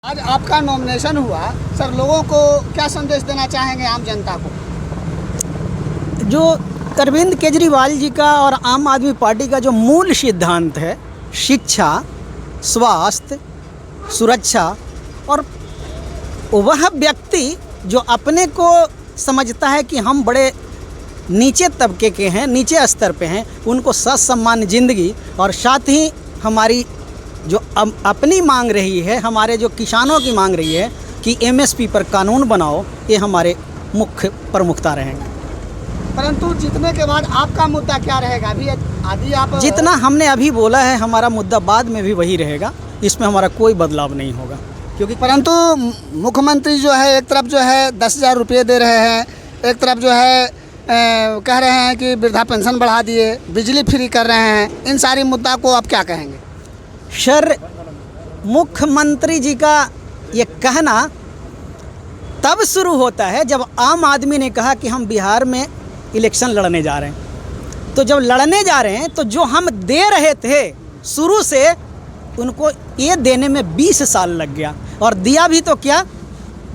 आज आपका नॉमिनेशन हुआ सर, लोगों को क्या संदेश देना चाहेंगे आम जनता को? जो अरविंद केजरीवाल जी का और आम आदमी पार्टी का जो मूल सिद्धांत है, शिक्षा, स्वास्थ्य, सुरक्षा, और वह व्यक्ति जो अपने को समझता है कि हम बड़े नीचे तबके के हैं, नीचे स्तर पे हैं, उनको ससम्मान जिंदगी, और साथ ही हमारी जो अपनी मांग रही है, हमारे जो किसानों की मांग रही है कि एमएसपी पर कानून बनाओ, ये हमारे मुख्य प्रमुखता रहेंगे। परंतु जीतने के बाद आपका मुद्दा क्या रहेगा? अभी आप जितना हमने अभी बोला है, हमारा मुद्दा बाद में भी वही रहेगा, इसमें हमारा कोई बदलाव नहीं होगा। क्योंकि परंतु मुख्यमंत्री जो है एक तरफ जो है 10,000 रुपये दे रहे हैं, एक तरफ जो है कह रहे हैं कि वृद्धा पेंशन बढ़ा दिए, बिजली फ्री कर रहे हैं। इन सारी मुद्दा को आप क्या कहेंगे? सर, मुख्यमंत्री जी का ये कहना तब शुरू होता है जब आम आदमी ने कहा कि हम बिहार में इलेक्शन लड़ने जा रहे हैं। तो जब लड़ने जा रहे हैं तो जो हम दे रहे थे शुरू से, उनको ये देने में 20 साल लग गया, और दिया भी तो क्या,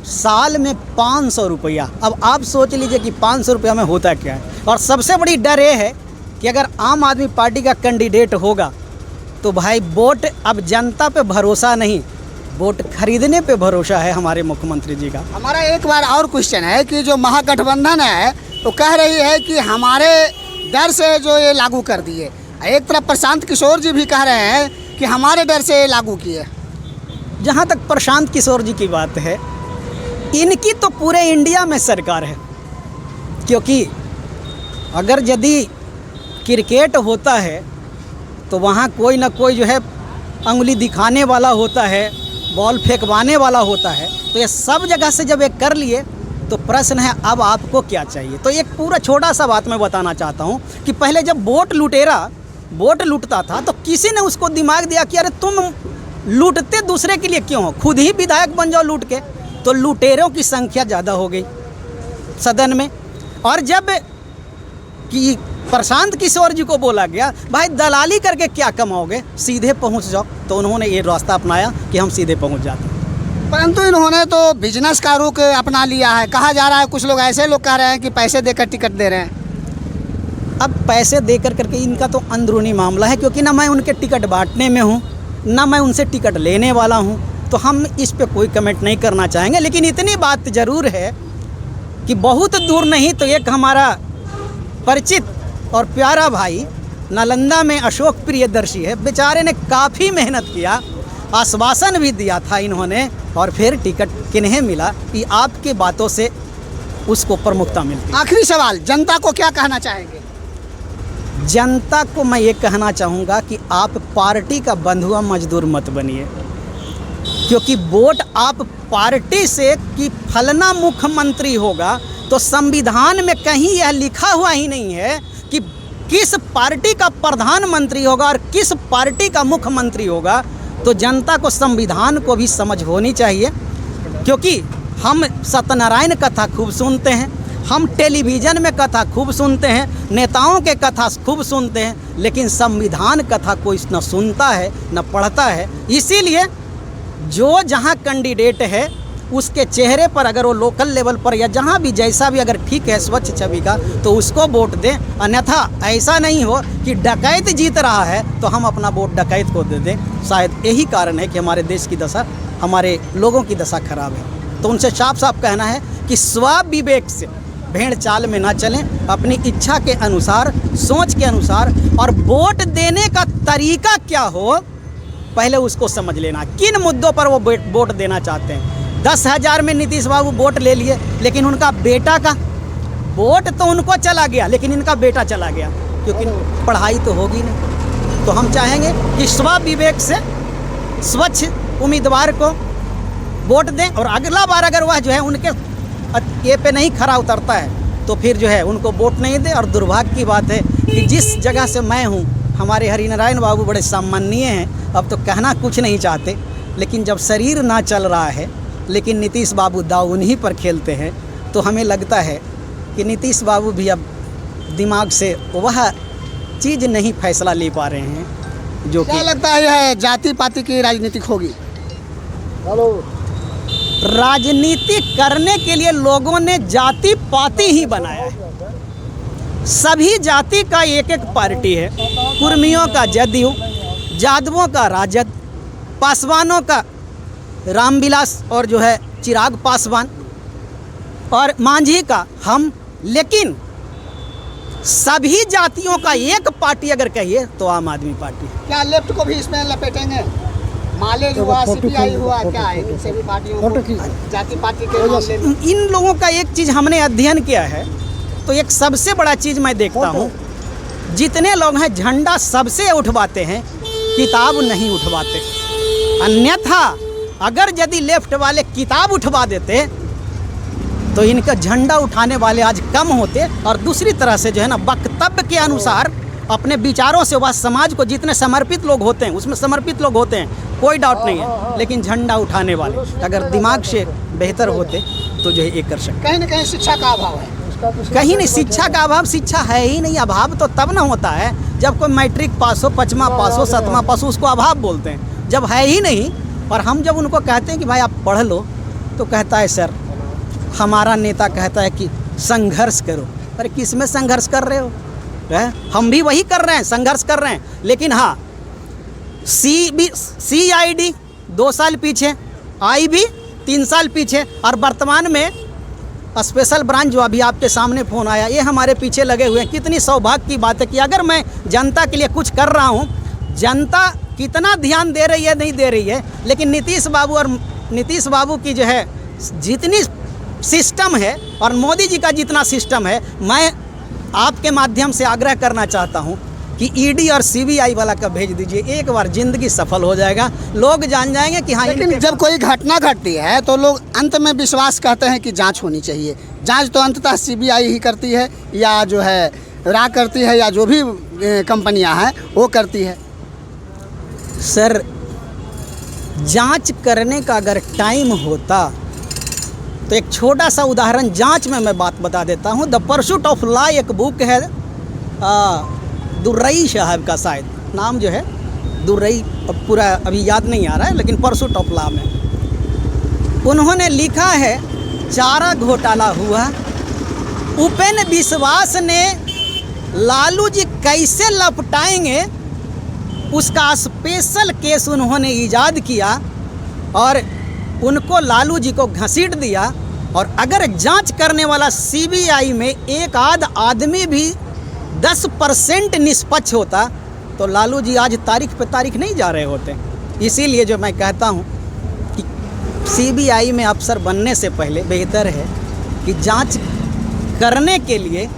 साल में 500 रुपया। अब आप सोच लीजिए कि 500 रुपया में होता क्या है। और सबसे बड़ी डर ये है कि अगर आम आदमी पार्टी का कैंडिडेट होगा तो भाई वोट, अब जनता पे भरोसा नहीं, वोट खरीदने पे भरोसा है हमारे मुख्यमंत्री जी का। हमारा एक बार और क्वेश्चन है कि जो महागठबंधन है तो कह रही है कि हमारे डर से जो ये लागू कर दिए, एक तरफ प्रशांत किशोर जी भी कह रहे हैं कि हमारे डर से ये लागू किए। जहाँ तक प्रशांत किशोर जी की बात है, इनकी तो पूरे इंडिया में सरकार है, क्योंकि अगर यदि क्रिकेट होता है तो वहाँ कोई ना कोई जो है अंगुली दिखाने वाला होता है, बॉल फेंकवाने वाला होता है। तो ये सब जगह से जब एक कर लिए तो प्रश्न है अब आपको क्या चाहिए। तो एक पूरा छोटा सा बात मैं बताना चाहता हूँ कि पहले जब वोट लूटता था तो किसी ने उसको दिमाग दिया कि अरे तुम लूटते दूसरे के लिए क्यों हो, खुद ही विधायक बन जाओ लूट के। तो लुटेरों की संख्या ज़्यादा हो गई सदन में। और जब कि प्रशांत किशोर जी को बोला गया भाई दलाली करके क्या कमाओगे, सीधे पहुंच जाओ, तो उन्होंने ये रास्ता अपनाया कि हम सीधे पहुंच जाते हैं। परंतु इन्होंने तो बिजनेस का रुख अपना लिया है, कहा जा रहा है, कुछ लोग ऐसे लोग कह रहे हैं कि पैसे देकर टिकट दे रहे हैं। अब पैसे देकर करके इनका तो अंदरूनी मामला है, क्योंकि ना मैं उनके टिकट बांटने में हूँ, ना मैं उनसे टिकट लेने वाला हूँ, तो हम इस पे कोई कमेंट नहीं करना चाहेंगे। लेकिन इतनी बात ज़रूर है कि बहुत दूर नहीं तो एक हमारा परिचित और प्यारा भाई नालंदा में अशोक प्रियदर्शी है, बेचारे ने काफ़ी मेहनत किया, आश्वासन भी दिया था इन्होंने, और फिर टिकट किन्हें मिला कि आपके बातों से उसको प्रमुखता मिलती। आखिरी सवाल, जनता को क्या कहना चाहेंगे? जनता को मैं ये कहना चाहूँगा कि आप पार्टी का बंधुआ मजदूर मत बनिए, क्योंकि वोट आप पार्टी से कि फलना मुख्यमंत्री होगा, तो संविधान में कहीं यह लिखा हुआ ही नहीं है कि किस पार्टी का प्रधानमंत्री होगा और किस पार्टी का मुख्यमंत्री होगा। तो जनता को संविधान को भी समझ होनी चाहिए, क्योंकि हम सत्यनारायण कथा खूब सुनते हैं, हम टेलीविज़न में कथा खूब सुनते हैं, नेताओं के कथा खूब सुनते हैं, लेकिन संविधान कथा कोई न सुनता है न पढ़ता है। इसीलिए जो जहाँ कैंडिडेट है उसके चेहरे पर, अगर वो लोकल लेवल पर या जहाँ भी जैसा भी अगर ठीक है स्वच्छ छवि का, तो उसको वोट दें। अन्यथा ऐसा नहीं हो कि डकैत जीत रहा है तो हम अपना वोट डकैत को दे दें। शायद यही कारण है कि हमारे देश की दशा, हमारे लोगों की दशा खराब है। तो उनसे साफ साफ कहना है कि स्वविवेक से भेड़ चाल में ना चलें, अपनी इच्छा के अनुसार, सोच के अनुसार, और वोट देने का तरीका क्या हो पहले उसको समझ लेना, किन मुद्दों पर वो वोट देना चाहते हैं। 10,000 में नीतीश बाबू वोट ले लिए, लेकिन उनका बेटा का वोट तो उनको चला गया, लेकिन इनका बेटा चला गया, क्योंकि पढ़ाई तो होगी नहीं। तो हम चाहेंगे कि स्वविवेक से स्वच्छ उम्मीदवार को वोट दें, और अगला बार अगर वह जो है उनके ये पे नहीं खरा उतरता है तो फिर जो है उनको वोट नहीं दे। और दुर्भाग्य की बात है कि जिस जगह से मैं हूँ, हमारे हरिनारायण बाबू बड़े सम्माननीय हैं, अब तो कहना कुछ नहीं चाहते, लेकिन जब शरीर ना चल रहा है लेकिन नीतीश बाबू दाव उन्हीं पर खेलते हैं, तो हमें लगता है कि नीतीश बाबू भी अब दिमाग से वह चीज़ नहीं फैसला ले पा रहे हैं जो क्या लगता है यह जाति पाति की राजनीतिक होगी? राजनीति करने के लिए लोगों ने जाति पाति ही बनाया है। सभी जाति का एक एक पार्टी है। कुर्मियों का जदयू, यादवों का राजद, पासवानों का रामविलास और जो है चिराग पासवान, और मांझी का हम। लेकिन सभी जातियों का एक पार्टी अगर कहिए तो आम आदमी पार्टी। क्या लेफ्ट को भी इसमें लपेटेंगे? मालेज हुआ, सीपीआई हुआ, क्या है इन सभी पार्टियों को जाति पार्टी के मामले में? इन लोगों का एक चीज़ हमने अध्ययन किया है, तो एक सबसे बड़ा चीज़ मैं देखता हूँ, जितने लोग हैं झंडा सबसे उठवाते हैं, किताब नहीं उठवाते। अन्यथा अगर यदि लेफ्ट वाले किताब उठवा देते तो इनका झंडा उठाने वाले आज कम होते। और दूसरी तरह से जो है ना, वक्तव्य के अनुसार अपने विचारों से वह समाज को जितने समर्पित लोग होते हैं उसमें समर्पित लोग होते हैं, कोई डाउट नहीं है। लेकिन झंडा उठाने वाले अगर दिमाग से बेहतर होते तो जो है ये कर सकते। कहीं ना कहीं शिक्षा का अभाव है। कहीं नहीं शिक्षा का अभाव, शिक्षा है ही नहीं। अभाव तो तब ना होता है जब कोई मैट्रिक पास हो, 5वां पास हो, 7वां पास हो, उसको अभाव बोलते हैं। जब है ही नहीं और हम जब उनको कहते हैं कि भाई आप पढ़ लो, तो कहता है सर, हमारा नेता कहता है कि संघर्ष करो। अरे किस में संघर्ष कर रहे हो? हम भी वही कर रहे हैं, संघर्ष कर रहे हैं। लेकिन हाँ, CID 2 साल पीछे, IB 3 साल पीछे, और वर्तमान में स्पेशल ब्रांच जो अभी आपके सामने फ़ोन आया, ये हमारे पीछे लगे हुए हैं। कितनी सौभाग्य की बात है कि अगर मैं जनता के लिए कुछ कर रहा हूँ, जनता कितना ध्यान दे रही है नहीं दे रही है, लेकिन नीतीश बाबू की जो है जितनी सिस्टम है और मोदी जी का जितना सिस्टम है, मैं आपके माध्यम से आग्रह करना चाहता हूं कि ED और CBI वाला का भेज दीजिए। एक बार ज़िंदगी सफल हो जाएगा, लोग जान जाएंगे कि हाँ। लेकिन जब कोई घटना घटती है तो लोग अंत में विश्वास कहते हैं कि जांच होनी चाहिए। जांच तो अंततः CBI ही करती है, या जो है रा करती है, या जो भी कंपनियां हैं वो करती है। सर, जांच करने का अगर टाइम होता तो एक छोटा सा उदाहरण जांच में मैं बात बता देता हूँ। द परसूट ऑफ लॉ एक बुक है, दुर्रई साहब का शायद नाम जो है, दुर्रई, पूरा अभी याद नहीं आ रहा है, लेकिन परसूट ऑफ लॉ में उन्होंने लिखा है, चारा घोटाला हुआ, उपेंद्र विश्वास ने लालू जी कैसे लपटाएंगे उसका स्पेशल केस उन्होंने ईजाद किया और उनको लालू जी को घसीट दिया। और अगर जांच करने वाला CBI में एक आध आदमी भी 10% निष्पक्ष होता तो लालू जी आज तारीख पे तारीख नहीं जा रहे होते। इसीलिए जो मैं कहता हूँ कि CBI में अफसर बनने से पहले बेहतर है कि जांच करने के लिए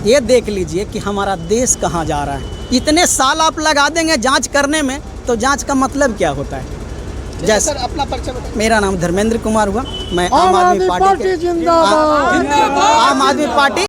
ये देख लीजिए कि हमारा देश कहाँ जा रहा है। इतने साल आप लगा देंगे जांच करने में, तो जांच का मतलब क्या होता है? जैसे सर अपना परिचय बताइए। मेरा नाम धर्मेंद्र कुमार हुआ, मैं आम आदमी पार्टी जिंदाबाद। आम आदमी पार्टी